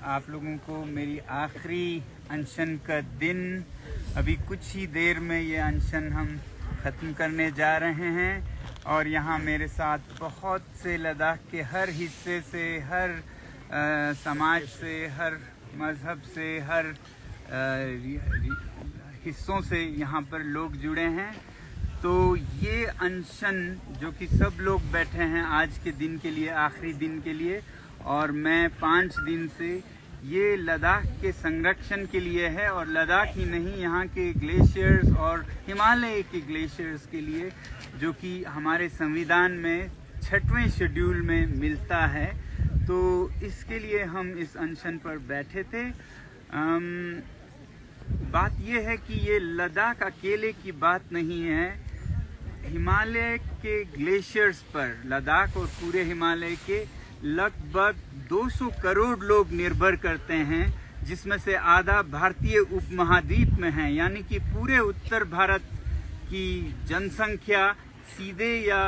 आप लोगों को मेरी आखिरी अनशन का दिन। अभी कुछ ही देर में ये अनशन हम ख़त्म करने जा रहे हैं और यहाँ मेरे साथ बहुत से लद्दाख के हर हिस्से से, हर समाज से, हर मज़हब से, हर हिस्सों से यहाँ पर लोग जुड़े हैं। तो ये अनशन जो कि सब लोग बैठे हैं आज के दिन के लिए, आखिरी दिन के लिए, और मैं 5 दिन से ये लद्दाख के संरक्षण के लिए है और लद्दाख ही नहीं, यहाँ के ग्लेशियर्स और हिमालय के ग्लेशियर्स के लिए, जो कि हमारे संविधान में 6वें शेड्यूल में मिलता है। तो इसके लिए हम इस अनशन पर बैठे थे। बात यह है कि ये लद्दाख अकेले की बात नहीं है। हिमालय के ग्लेशियर्स पर लद्दाख और पूरे हिमालय के लगभग 200 करोड़ लोग निर्भर करते हैं, जिसमें से आधा भारतीय उपमहाद्वीप में है। यानी कि पूरे उत्तर भारत की जनसंख्या सीधे या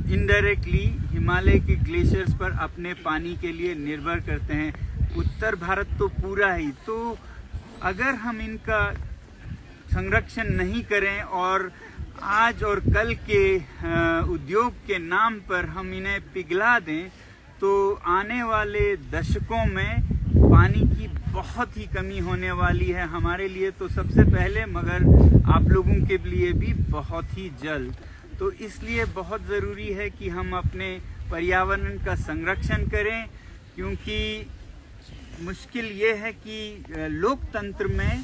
इनडायरेक्टली हिमालय के ग्लेशियर्स पर अपने पानी के लिए निर्भर करते हैं। उत्तर भारत तो पूरा ही। तो अगर हम इनका संरक्षण नहीं करें और आज और कल के उद्योग के नाम पर हम इन्हें पिघला दें, तो आने वाले दशकों में पानी की बहुत ही कमी होने वाली है, हमारे लिए तो सबसे पहले, मगर आप लोगों के लिए भी बहुत ही जल्द। तो इसलिए बहुत ज़रूरी है कि हम अपने पर्यावरण का संरक्षण करें, क्योंकि मुश्किल ये है कि लोकतंत्र में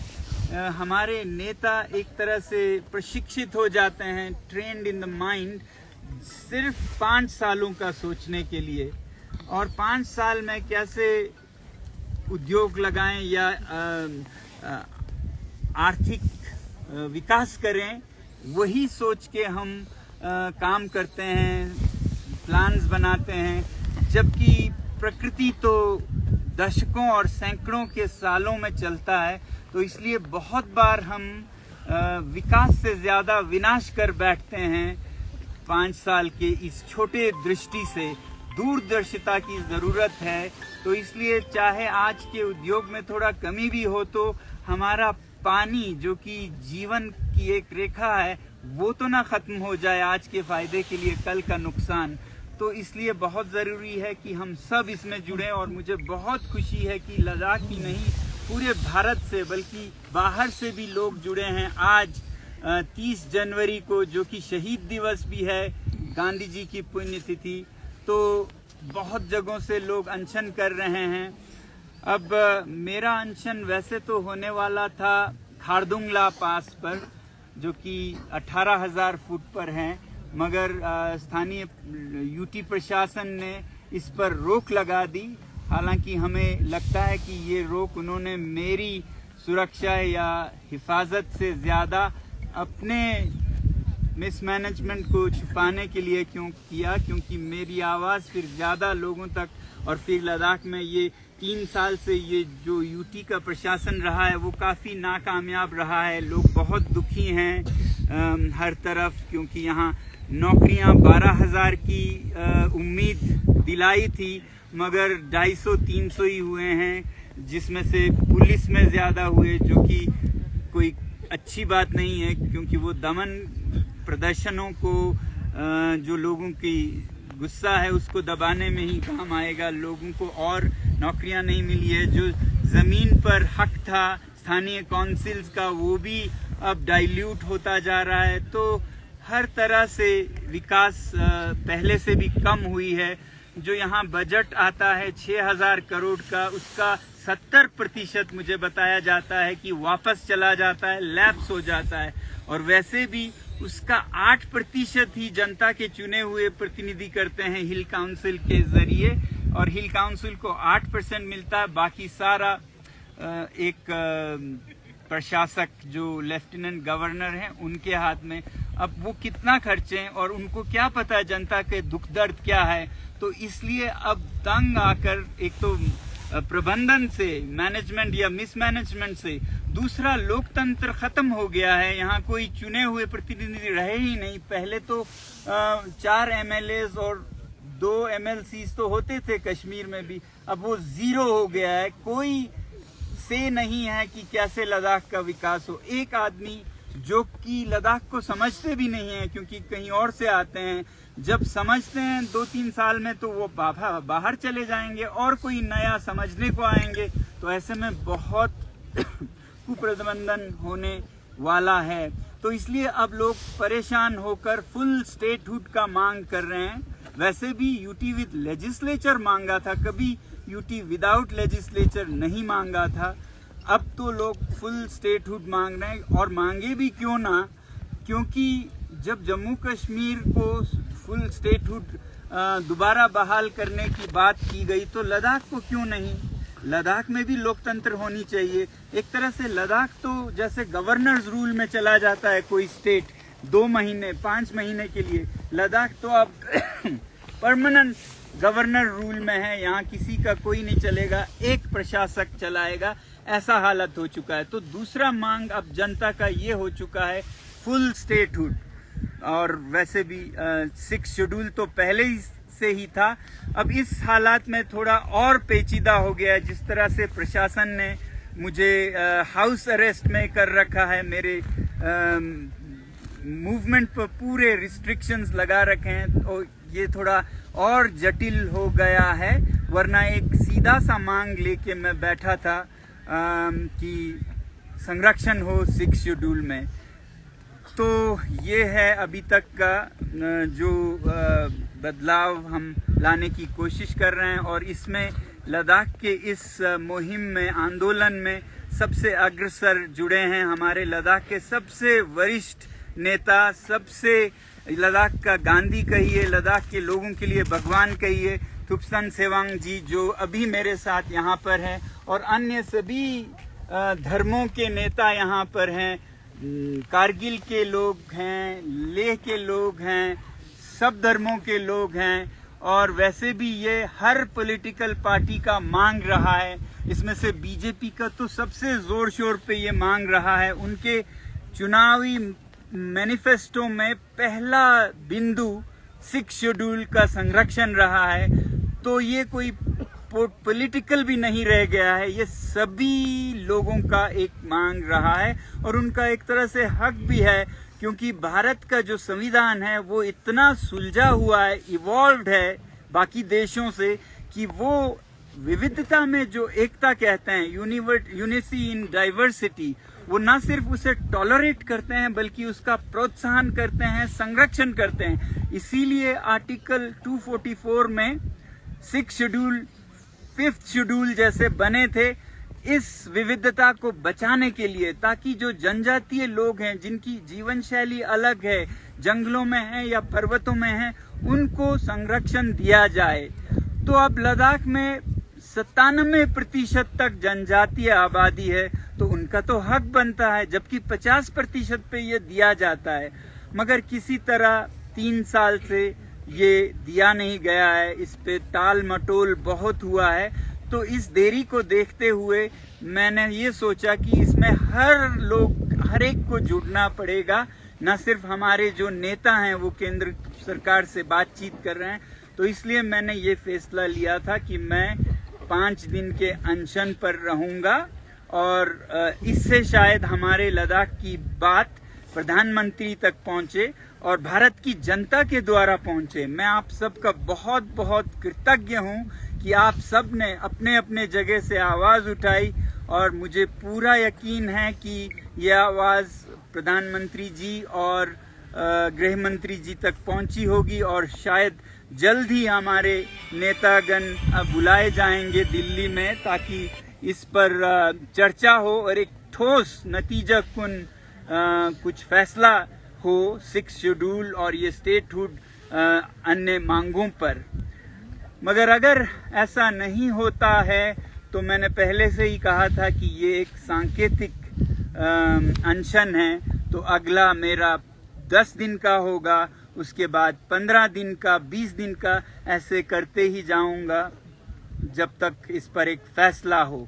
हमारे नेता एक तरह से प्रशिक्षित हो जाते हैं, ट्रेंड इन द माइंड, सिर्फ 5 सालों का सोचने के लिए, और 5 साल में कैसे उद्योग लगाएं या आर्थिक विकास करें, वही सोच के हम काम करते हैं, प्लान्स बनाते हैं, जबकि प्रकृति तो दशकों और सैकड़ों के सालों में चलता है। तो इसलिए बहुत बार हम विकास से ज़्यादा विनाश कर बैठते हैं। 5 साल के इस छोटे दृष्टि से दूरदर्शिता की ज़रूरत है। तो इसलिए चाहे आज के उद्योग में थोड़ा कमी भी हो, तो हमारा पानी जो कि जीवन की एक रेखा है, वो तो ना ख़त्म हो जाए आज के फ़ायदे के लिए कल का नुकसान। तो इसलिए बहुत ज़रूरी है कि हम सब इसमें जुड़ें, और मुझे बहुत खुशी है कि लद्दाख ही नहीं, पूरे भारत से बल्कि बाहर से भी लोग जुड़े हैं। आज 30 जनवरी को, जो कि शहीद दिवस भी है, गांधी जी की पुण्यतिथि, तो बहुत जगहों से लोग अनशन कर रहे हैं। अब मेरा अनशन वैसे तो होने वाला था खारदुंगला पास पर, जो कि 18,000 फुट पर है, मगर स्थानीय यूटी प्रशासन ने इस पर रोक लगा दी। हालांकि हमें लगता है कि ये रोक उन्होंने मेरी सुरक्षा या हिफाजत से ज़्यादा अपने मिसमैनेजमेंट को छुपाने के लिए किया, क्योंकि मेरी आवाज़ फिर ज़्यादा लोगों तक, और फिर लद्दाख में ये 3 साल से ये जो यूटी का प्रशासन रहा है वो काफ़ी नाकामयाब रहा है। लोग बहुत दुखी हैं हर तरफ, क्योंकि यहाँ नौकरियाँ 12,000 की उम्मीद दिलाई थी, मगर 250-300 ही हुए हैं, जिसमें से पुलिस में ज़्यादा हुए, जो कि कोई अच्छी बात नहीं है, क्योंकि वो दमन प्रदर्शनों को, जो लोगों की गुस्सा है उसको दबाने में ही काम आएगा। लोगों को और नौकरियां नहीं मिली है। जो ज़मीन पर हक था स्थानीय काउंसिल्स का, वो भी अब डाइल्यूट होता जा रहा है। तो हर तरह से विकास पहले से भी कम हुई है। जो यहाँ बजट आता है 6,000 करोड़ का, उसका 70% मुझे बताया जाता है कि वापस चला जाता है, लैप्स हो जाता है, और वैसे भी उसका 8% ही जनता के चुने हुए प्रतिनिधि करते हैं हिल काउंसिल के जरिए, और हिल काउंसिल को 8% मिलता है, बाकी सारा एक प्रशासक जो लेफ्टिनेंट गवर्नर हैं उनके हाथ में। अब वो कितना खर्चें और उनको क्या पता है जनता के दुख दर्द क्या है। तो इसलिए अब तंग आकर, एक तो प्रबंधन से, मैनेजमेंट या मिसमैनेजमेंट से, दूसरा लोकतंत्र खत्म हो गया है। यहाँ कोई चुने हुए प्रतिनिधि रहे ही नहीं। पहले तो 4 MLAs और 2 MLCs तो होते थे कश्मीर में भी, अब वो 0 हो गया है। कोई से नहीं है कि कैसे लद्दाख का विकास हो। एक आदमी जो कि लद्दाख को समझते भी नहीं है, क्योंकि कहीं और से आते हैं, जब समझते हैं 2-3 साल में तो वो बाहर चले जाएंगे और कोई नया समझने को आएंगे, तो ऐसे में बहुत कुप्रबंधन होने वाला है। तो इसलिए अब लोग परेशान होकर फुल स्टेटहुड का मांग कर रहे हैं। वैसे भी यूटी विद लेजिस्लेचर मांगा था, कभी यूटी विदाउट लेजिस्लेचर नहीं मांगा था। अब तो लोग फुल स्टेटहुड मांग रहे हैं, और मांगे भी क्यों ना, क्योंकि जब जम्मू कश्मीर को फुल स्टेटहुड दोबारा बहाल करने की बात की गई, तो लद्दाख को क्यों नहीं। लद्दाख में भी लोकतंत्र होनी चाहिए। एक तरह से लद्दाख तो जैसे गवर्नर्स रूल में चला जाता है कोई स्टेट 2 महीने 5 महीने के लिए, लद्दाख तो अब परमानेंट गवर्नर रूल में है। यहाँ किसी का कोई नहीं चलेगा, एक प्रशासक चलाएगा, ऐसा हालत हो चुका है। तो दूसरा मांग अब जनता का ये हो चुका है फुल स्टेटहुड। और वैसे भी 6 शेड्यूल तो पहले ही से ही था, अब इस हालात में थोड़ा और पेचीदा हो गया है। जिस तरह से प्रशासन ने मुझे हाउस अरेस्ट में कर रखा है, मेरे मूवमेंट पर पूरे रिस्ट्रिक्शंस लगा रखे हैं, तो ये थोड़ा और जटिल हो गया है। वरना एक सीधा सा मांग लेके मैं बैठा था कि संरक्षण हो 6 शेड्यूल में। तो ये है अभी तक का जो बदलाव हम लाने की कोशिश कर रहे हैं, और इसमें लद्दाख के इस मुहिम में, आंदोलन में सबसे अग्रसर जुड़े हैं हमारे लद्दाख के सबसे वरिष्ठ नेता, सबसे लद्दाख का गांधी कहिए, लद्दाख के लोगों के लिए भगवान कहिए, थुप्सन सेवांग जी, जो अभी मेरे साथ यहाँ पर हैं, और अन्य सभी धर्मों के नेता यहाँ पर हैं। कारगिल के लोग हैं, लेह के लोग हैं, सब धर्मों के लोग हैं। और वैसे भी ये हर पॉलिटिकल पार्टी का मांग रहा है। इसमें से बीजेपी का तो सबसे जोर शोर पे ये मांग रहा है। उनके चुनावी मैनिफेस्टो में पहला बिंदु 6 शेड्यूल का संरक्षण रहा है। तो ये कोई पॉलिटिकल भी नहीं रह गया है, ये सभी लोगों का एक मांग रहा है, और उनका एक तरह से हक भी है, क्योंकि भारत का जो संविधान है वो इतना सुलझा हुआ है, इवॉल्व्ड है बाकी देशों से, कि वो विविधता में जो एकता कहते हैं, यूनिटी इन डाइवर्सिटी, वो ना सिर्फ उसे टॉलरेट करते हैं बल्कि उसका प्रोत्साहन करते हैं, संरक्षण करते हैं। इसीलिए आर्टिकल 244 में 6 शेड्यूल 5th शेड्यूल जैसे बने थे, इस विविधता को बचाने के लिए, ताकि जो जनजातीय लोग हैं, जिनकी जीवन शैली अलग है, जंगलों में है या पर्वतों में है, उनको संरक्षण दिया जाए। तो अब लद्दाख में 97% तक जनजातीय आबादी है, तो उनका तो हक बनता है, जबकि 50% पे ये दिया जाता है। मगर किसी तरह 3 साल से ये दिया नहीं गया है, इस पे टाल मटोल बहुत हुआ है। तो इस देरी को देखते हुए मैंने ये सोचा कि इसमें हर एक को जुड़ना पड़ेगा, न सिर्फ हमारे जो नेता हैं वो केंद्र सरकार से बातचीत कर रहे हैं। तो इसलिए मैंने ये फैसला लिया था कि मैं 5 दिन के अनशन पर रहूंगा, और इससे शायद हमारे लद्दाख की बात प्रधानमंत्री तक पहुंचे और भारत की जनता के द्वारा पहुंचे। मैं आप सबका बहुत बहुत कृतज्ञ हूं कि आप सब ने अपने अपने जगह से आवाज उठाई, और मुझे पूरा यकीन है कि यह आवाज प्रधानमंत्री जी और गृह मंत्री जी तक पहुंची होगी, और शायद जल्द ही हमारे नेतागण बुलाए जाएंगे दिल्ली में, ताकि इस पर चर्चा हो और एक ठोस नतीजा कुछ फैसला हो 6 शेड्यूल और ये स्टेटहुड अन्य मांगों पर। मगर अगर ऐसा नहीं होता है तो मैंने पहले से ही कहा था कि ये एक सांकेतिक अनशन है। तो अगला मेरा 10 दिन का होगा, उसके बाद 15 दिन का, 20 दिन का, ऐसे करते ही जाऊंगा जब तक इस पर एक फैसला हो।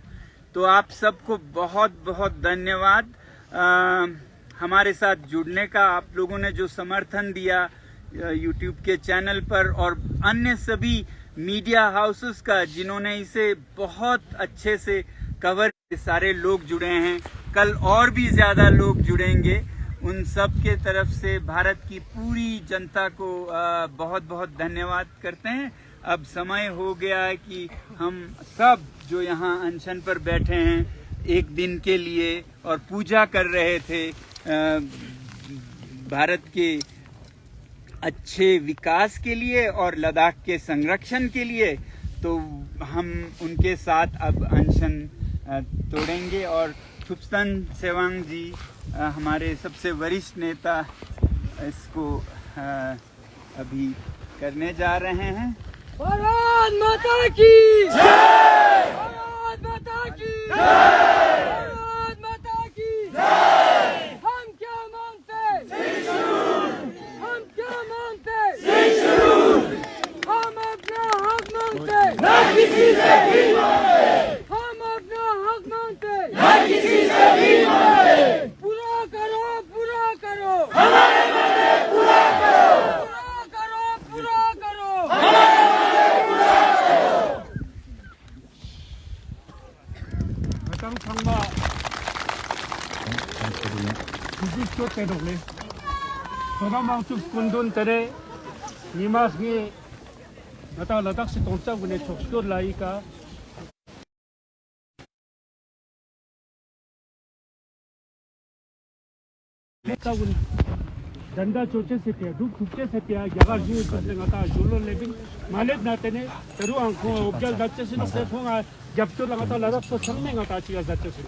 तो आप सबको बहुत बहुत धन्यवाद हमारे साथ जुड़ने का। आप लोगों ने जो समर्थन दिया, यूट्यूब के चैनल पर और अन्य सभी मीडिया हाउसेस का जिन्होंने इसे बहुत अच्छे से कवर, सारे लोग जुड़े हैं, कल और भी ज्यादा लोग जुड़ेंगे। उन सब के तरफ से भारत की पूरी जनता को बहुत बहुत धन्यवाद करते हैं। अब समय हो गया है कि हम सब जो यहाँ अनशन पर बैठे हैं एक दिन के लिए और पूजा कर रहे थे भारत के अच्छे विकास के लिए और लद्दाख के संरक्षण के लिए, तो हम उनके साथ अब अनशन तोड़ेंगे। और थुप्सन सेवांग जी हमारे सबसे वरिष्ठ नेता इसको अभी करने जा रहे हैं। भारत माता की जय! भारत माता की जय! भारत माता की जय! हम क्या मांगते? हम क्या मांगते? हम अपना हक मांगते, न किसी से भी मांगते। हम अपना हक मांगते, न किसी से भी मांगते। पूरा करो, पूरा करो, हमारे मांगे पूरा करो, पूरा करो, पूरा करो, हमारे मांगे पूरा करो। मतम खंबा कुजिस्को तेरोले सोना माउचुक कुंडुन तेरे निमास के नता लद्दाख से तोंचा गुने छोक्सो लाई का लेकाउन दंडा चोचे से पिया दुख खुचे से पिया जगह जी करने नता जोलो लेबिन मालेक नाते ने तेरु आंखों उपजल दच्चे से नते फोंगा जब तो लगाता लद्दाख को संग नता चिया दच्चे से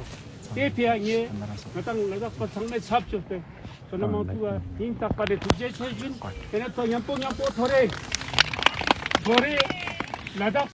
ते पिया ये नता लद्दाख को संग में छाप चुके सोना माउचुआ इन तक पर तुझे छे जिन तेने तो यंपो थोरे लद्दाख